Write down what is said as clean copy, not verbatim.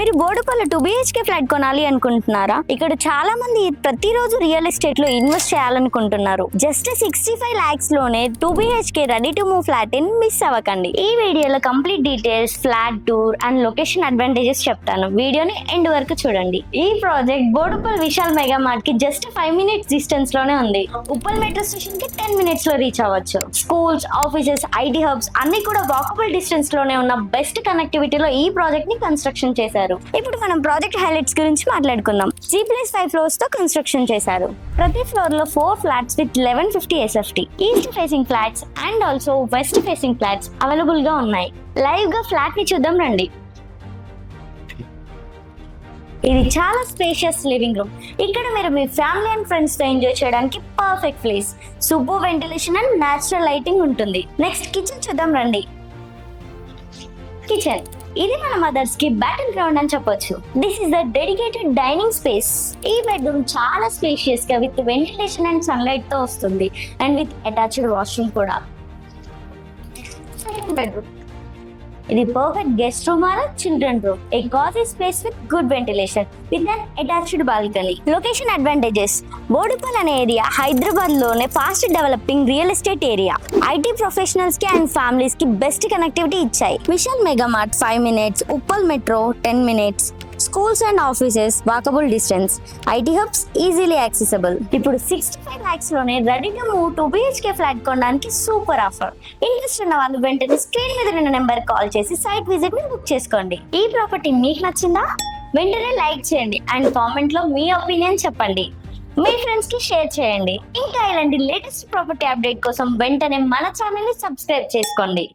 మీరు Boduppal 2 BHK flat కొనాలి అనుకుంటున్నారా? ఇక్కడ చాలా మంది ప్రతిరోజు రియల్ ఎస్టేట్ లో ఇన్వెస్ట్ చేయాలనుకుంటున్నారు. జస్ట్ 65 lakhs లోనే 2 BHK ready to move flat in miss అవ్వకండి. ఈ వీడియోలో complete details, flat tour and location advantages చెప్తాను. వీడియోని ఎండ్ వరకు చూడండి. ఈ project Boduppal Vishal Mega mart కి జస్ట్ 5 minutes డిస్టెన్స్ లోనే ఉంది. ఉప్పల్ మెట్రో స్టేషన్ కి 10 minutes లో రీచ్ అవ్వచ్చు. స్కూల్స్, ఆఫీసెస్, ఐటీ హబ్స్ అన్ని కూడా వాకబుల్ డిస్టెన్స్ లోనే ఉన్న బెస్ట్ కనెక్టివిటీలో ఈ ప్రాజెక్ట్ ని కన్స్ట్రక్షన్ చేశారు. ఇప్పుడు మనం ప్రాజెక్ట్ హైలైట్స్ గురించి మాట్లాడుకుందాం. G+5 floors తో కన్స్ట్రక్షన్ చేశారు. ప్రతి ఫ్లోర్ లో 4 flats with 1150 SFT, east facing flats and also west facing flats available గా ఉన్నాయి. లైవ్ గా ఫ్లాట్ ని చూద్దాం రండి. ఇది చాలా స్పేషియస్ లివింగ్ రూమ్. ఇక్కడ మీరు మీ ఫ్యామిలీ అండ్ ఫ్రెండ్స్ తో ఎంజాయ్ చేయడానికి perfect place. Super ventilation and natural lighting ఉంటుంది. నెక్స్ట్ కిచెన్ చూద్దాం రండి. కిచెన్ ఇది మన మదర్స్ కి బ్యాటిల్ గ్రౌండ్ అని చెప్పొచ్చు. This is the dedicated dining space. ఈ బెడ్రూమ్ చాలా స్పేషియస్ గా విత్ వెంటిలేషన్ అండ్ సన్లైట్ తో వస్తుంది అండ్ విత్ అటాచ్డ్ వాష్రూమ్ కూడా. సెకండ్ బెడ్రూమ్ ఇది perfect guest room or children room. A cozy space with good ventilation with an attached balcony. Location advantages. Boduppal అనే area Hyderabad లోనే fast developing real estate area. IT professionals కి and families కి best connectivity ఇచ్చాయి. Vishal Mega Mart 5 minutes, Uppal metro 10 minutes, schools and offices walkable distance, IT hubs easily accessible. ఇప్పుడు 65 lakhs లోనే ready to move 2 BHK flat కొనడానికి super offer. Interest ఉన్న వాళ్ళు వెంటనే screen మీద ఉన్న నెంబర్ కాల్ చేసి సైట్ విజిట్ ని బుక్ చేసుకోండి. ఈ ప్రాపర్టీ మీకు నచ్చిందా? వెంటనే లైక్ చేయండి అండ్ కామెంట్ లో మీ ఒపీనియన్ చెప్పండి. మీ ఫ్రెండ్స్ కి షేర్ చేయండి. ఇంకా ఇలాంటి లేటెస్ట్ ప్రాపర్టీ అప్డేట్ కోసం వెంటనే మన ఛానల్ ని సబ్స్క్రైబ్ చేసుకోండి.